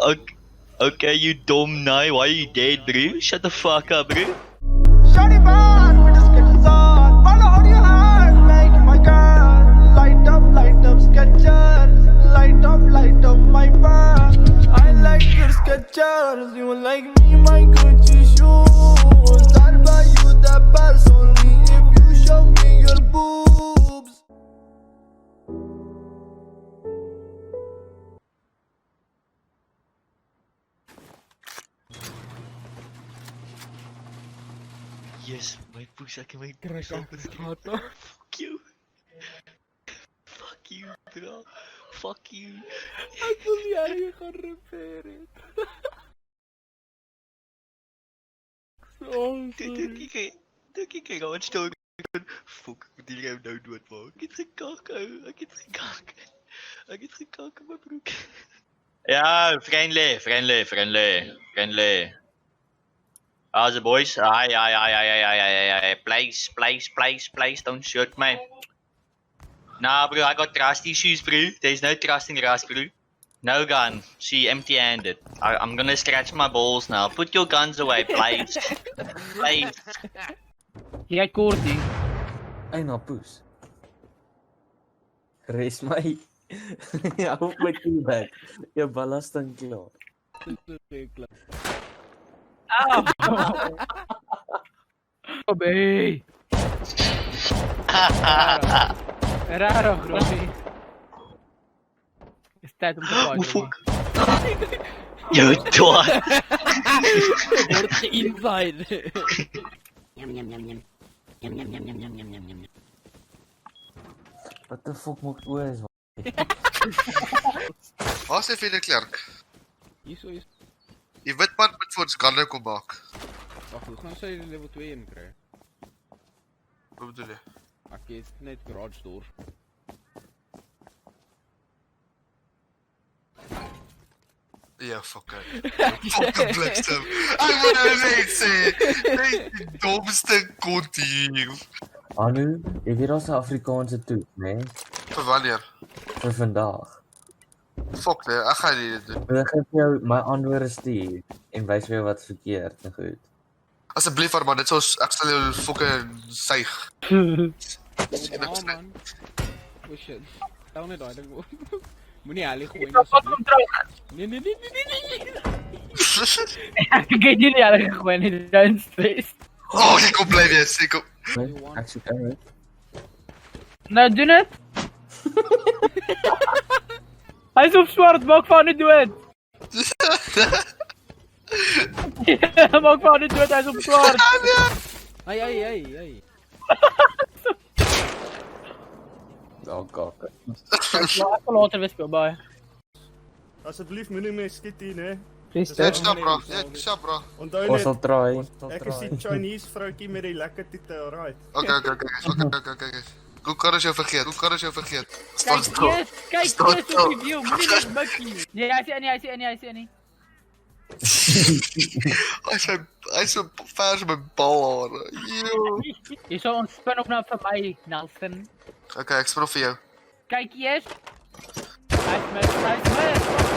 Okay, you dumb nai. Why are you dead, bro? Shut the fuck up, bro. Shawty bad with the sketches on. Follow how you heart, make my girl. Light up sketchers. Light up my band. I like your sketchers. You like me, my Gucci shoes. I'll buy you the purse only if you show me your boobs. Yes, my push. I can make Trek myself af, escape. gata. Fuck you. Fuck you, bro. Fuck you. Asof jy gaan repair het. So sorry. Dink ek gaan stil. Fuck, die gaan nou dood maak. Ek het gekak, ou. Ek het gekak in my broek. Ja, friendly. How's the boys? Aye. Please, don't shoot me. Nah, bro, I got trust issues, bro. There's no trust in Rust, bro. No gun. See, empty-handed. I'm gonna scratch my balls now. Put your guns away, please. Please. Jy kortie. Eina poes. Res my. Ja, op my teabag. Jou ballasting klaar. Obey. Raro, Robbie. Is tyd om te paai. Fuck. Yo, twat. Word ge-invite. Wat die fuck maak oor is? Waar is die klerk? Hierso is. Die wit man moet vir ons gunne kom maak. Wag, ons gaan sy level 2 in kry. Wat bedoel jy? Ek het net garage door. Ja, fuck it. Fucking bliksem. Ek moet nou net sê, net die domste kont hier. Anu, jy weet ons Afrikaanse toet, né? Vir wanneer? Vir vandag. Fuck nee, ek gaan nie dit doen. Wil ek vir jou my antwoorde stuur en wys vir jou wat verkeerd en goed. Asseblief man, dit soos ek sal jou fucking suig. Ja man. Oh shit. Stel net daai ding op. Moenie halie gooi nie. Nee. Ek het nie halie gegooi nie, don't stress. Oh, ek kom bly wees, ek kom. Ek sê dit. Nou doen dit. Hy is op swart, maak van nie dood. Maak van nie dood, hy is op swart. Ai. Oh god. Ek sal later weer speel, bye. Asseblief moenie my skiet hier, né? Please Net stap bro, Onthou Ons sal net, try. ek is die Chinese vroukie met die lekker titel, alright. Okay. Hoe kan ons jou vergeet? Kyk eers op die view, moenie net mikkie. Nee, hy sê nie. Hy so vers met balhare. Jy sal ontspin op nou vir my, Nelson. Okay, ek speel vir jou. Kyk eers. Hy is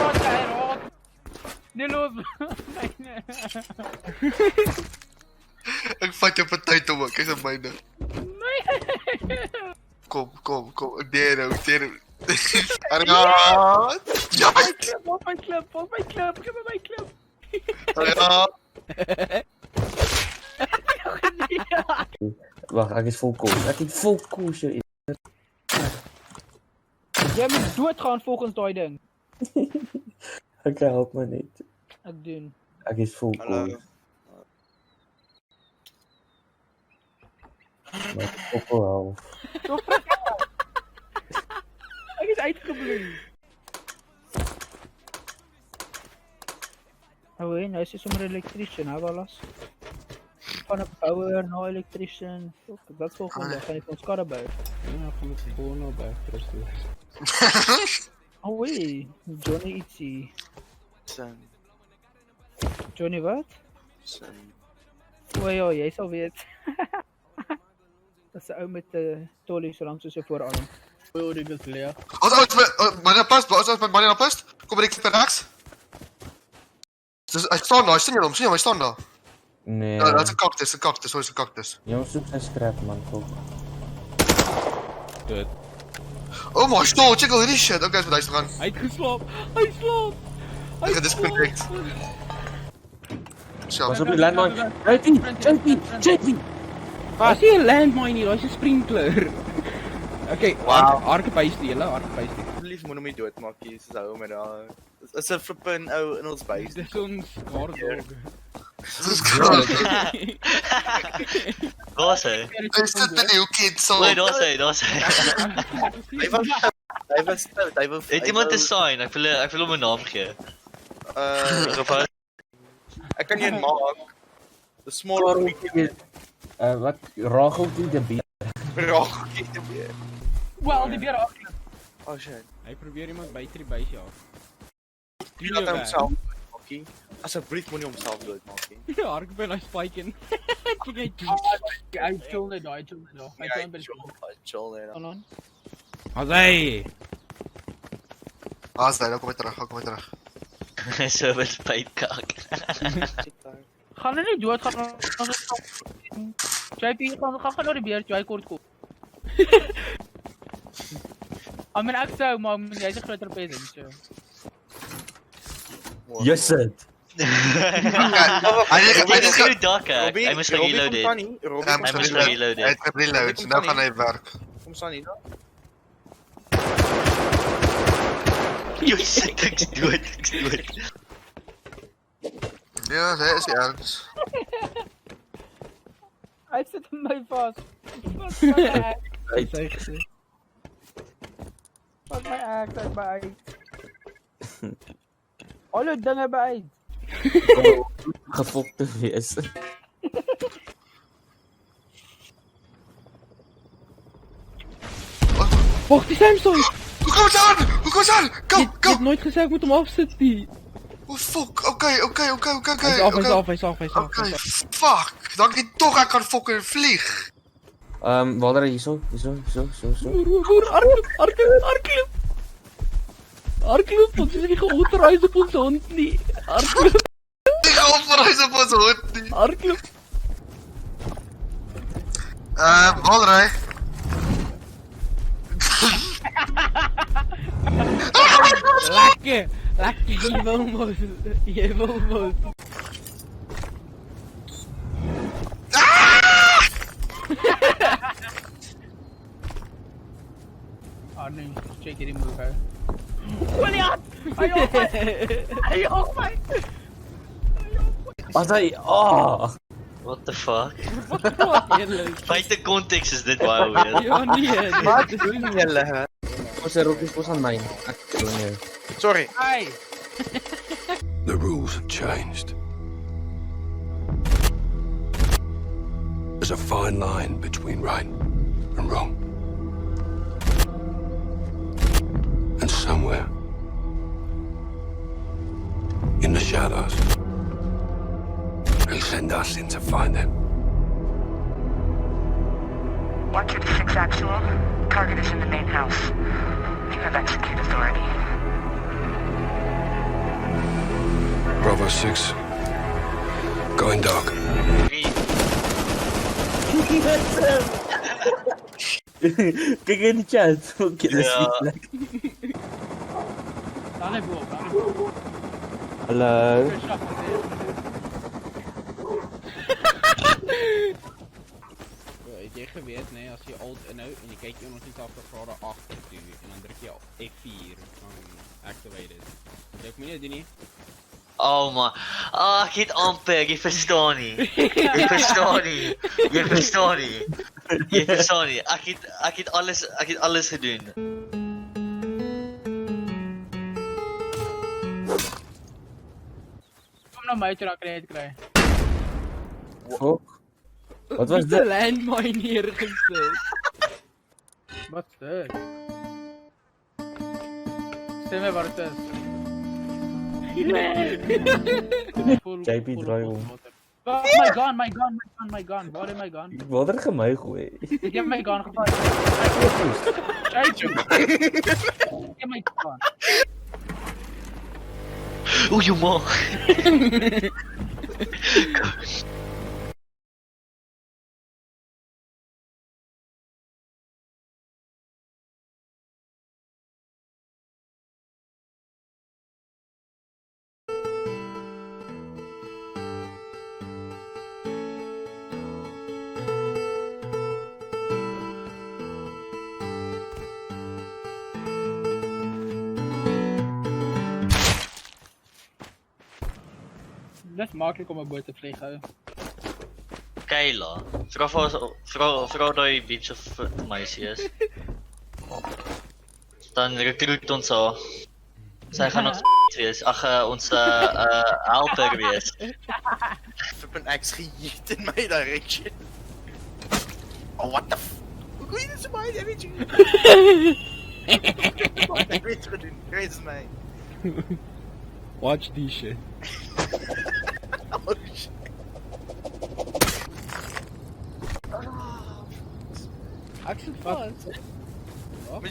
wat hy raak. Nee, los. Nee. Ek vat jou party toe ook, is op myne. Kom, nee nou. Arraad! Ja, Op my klip, geef my klip. arraad! Wag, ek is vol cool shit. Jy moet doodgaan volgens daai ding. Ek help my net. Ek doen. Ek is vol cool. Maar ek wel. Ek is uitgebloei. Oh, nou is hy sommer elektrician, hè, Wallace? Van 'n bouer na elektrician. Wat volgende? Gaan jy vir ons karre bou? Ja, gaan ek gewoon nou by Christus. Oh wee, Johnny Itzy. Johnny wat? O ja, jy sal weet. Dat is 'n ou met 'n tollie so lank soos jou voorarm. O, dit is leeg. Ons met Mariana pas. Kom ek vir regs? Dus hy staan daar, sien jy hom, hy staan daar. Nee. Ja, dat is 'n kaktus, hoor, is 'n kaktus. Jongens, soek sy scrap man, fok. Oh my god, check al hierdie shit. Okay, is met huis te gaan. Hy het geslaap. Hy slaap. Ek het disconnect. Sjou. Pas op die landmine. JP! As jy 'n landmine hier, hy's 'n sprinkler. Okay, Wow. harkebuis die hele, harkebuis die. Asseblief moet hom nie doodmaak nie, soos hou met daar. Is 'n flippin ou in ons base. Dis ons guard. Dis kraak. Daar's hy. Hy sit in die hoekie en so. Wait, daar's hy. Hy was stout, hy wou. Het iemand 'n sign? Ek wil hom 'n naam gee. Geval. Ek kan jou maak. The small Wat? Rageltjie die beer. rock. Wel, die beer afgeloop. Oh shit. Hy probeer iemand buite die buis ja. Jy laat homself doodmaak. Asseblief moenie homself doodmaak nie. Ja, harkebuis hy spike in. Hy chill net daai, chill net daai. Hy kan by die Chill net. aan. Asai. As hy, nou kom hy terug. So wat spytkak. Gaan hulle nie dood gaan ons JP gaan nou die beer jy kort kom. I mean ek sou maar jy's 'n groter peasant so. Yes sit. Hy is Hoe dak ek? Hy moes reload het. Hy moes reload Hy het. het reload, nou gaan hy werk. Kom staan hier. Jy sê ek's dood. Ja, hy is erns. Hy sit in my vas. Wat my ek by. Alle dinge by. Gefok te wees. Wag, die Samsung. Hoe kom ons aan? Go! Jy het nooit gesê ek moet hom afsit nie. Oh fuck, okay. Hy's af. Okay, fuck. Dankie tog ek kan fucking vlieg. Walder hierso. Hardloop, ons is nie geautoriseerd op ons hond nie. Hardloop. Die gaan verhuis op ons hond nie. Hardloop. Waldery. Lekker, jy wil mos. Nee, check hierdie move hou. William! Hy op my. Asai. What the fuck? Wat eerlik. Buite konteks is dit baie weird. Ja nee. Wat doen julle? Ons is rookies pos aan myn. Ek doen nie. Sorry. Hey. The rules have changed. There's a fine line between right and wrong. And somewhere in the shadows, they send us in to find them. 126 actual. Target is in the main house. You have execute authority. Bravo 6. Going dark. Kyk in die chat. Okay, dis Ja. nie. Dan hy bo. Hallo. Het jy geweet nee, as jy alt inhou en jy kyk iemand iets af grade 8 toe en dan druk jy F4 dan activated. Jy moet nie doen nie. Oh man. Ek het amper, jy verstaan nie. Jy verstaan nie. Ek het alles gedoen. Kom na my toe dan kan jy dit kry. Fok. Wat was Die dit? landmine hier gesit. Wat dit? Stem my wat dit is. JP draai om. My gun. Waar is my gun? Walder gemy gooi. Ek het my gun gevat. Ek het my gun. Oeh, jongen. Dat is makkelijk om een boot te vliegen. Kayla. Vrouw dat je beetje of meisje is. Dan recruit ons al. Zij gaan ons wees. Ach, onze helper wees. Flippin' axe gejiet in my direction. Oh, what the f... Hoe kun je dit zo my direction? Wat heb je gedoen? Wees my. Watch die shit. Oh shit.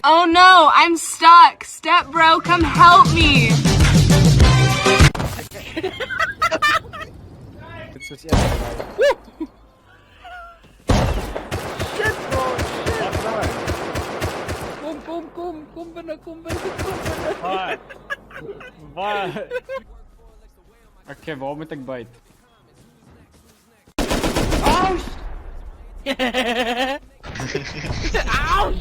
Oh no, I'm stuck. Step bro, come help me. Kom binnen. Waar? Oké, waar moet ik bijten? Auw! Auw!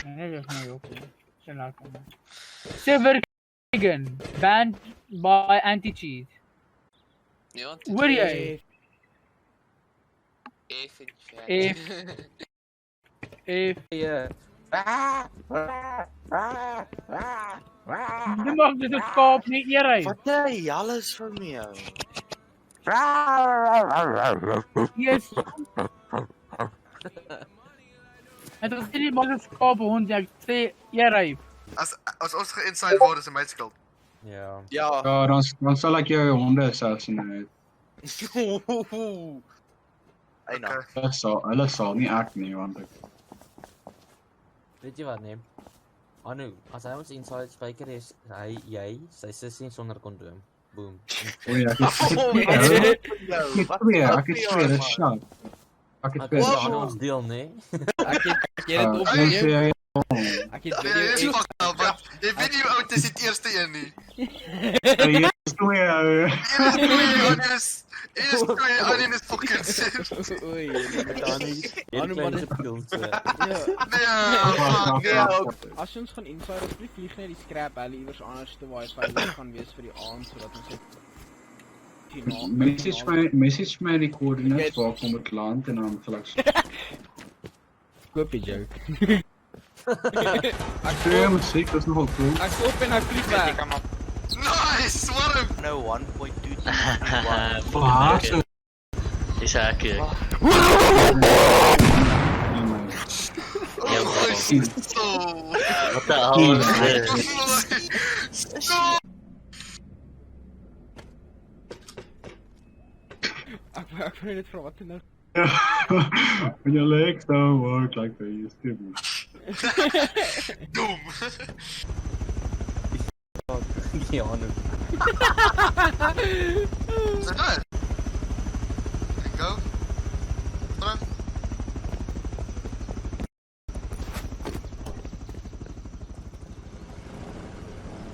Nee, dat is niet oké. Silver Vegan, banned by anti-cheat. Where jij? Even. Je mag dus het koop niet hierin. Wat jij alles van jou? Yes. Het was niet maar een koop hond, ik zei hierin. Als ons geïnside worden, is het mijn schuld. Ja. Ja. Ja, dan zal ik jou honden assassinate. Hey nou. Hulle sal nie ek nie, want ek... Weet je wat, nee? Anu, als hij ons inside spijker is, jij, zij sissie zonder condoom. Boom. O ja, ek is twee, dis shot. Ek het twee. Aan ons deel, nee? Ek het dit op Jy Ek het Ja, jy is fucked up, want jy weet nie hoe oud is die eerste een nie. is twee, Eerst twee, Annie is fucking shit. Oei. Anu, maar dit is ons. Nee, fuck, ja. As ons gaan inside, asseblief vlieg net die scrap alley iewers anders te waar veilig gaan wees vir die aand sodat ons dit message my die coördinates waar kom het land en dan sal ek koop die joke. twee musiek, dat is nogal cool. Ek koop en ek vlieg weg. Nice, swarm! No 1.2 Waar so? Is ek hier. Oh, so. Wat de hel is dit? Ek wil net vra wat nou. When your legs don't work like they used to. Doom! Ja, Anu. Is it done? Go. Run.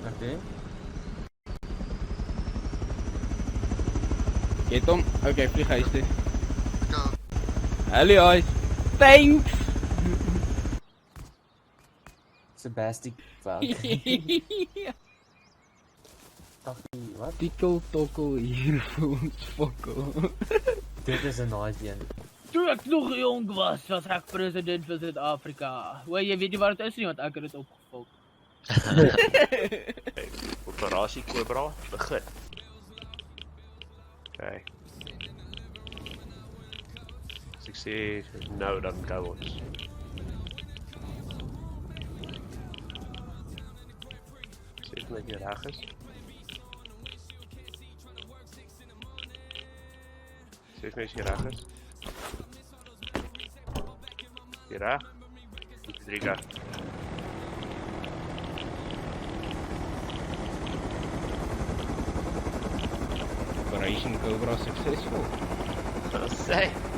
Oké. Get hom. Okay, vlieg huis toe. Go. Hallo guys. Thanks. Sebastian Valk. Wat? Tikkel tokkel hier vir ons fokkel. Dit is een nice een. Toe ek nog jong was ek president van Suid-Afrika. Hoe jy weet nie waar dit is nie want ek het dit opgevok. Operasie Cobra begin. Okay. As ek sê nou dan gou ons. Sê net jy reg is. Sê net jy reg is. Jy reg? Dit is reg. Operation Cobra successful. Say.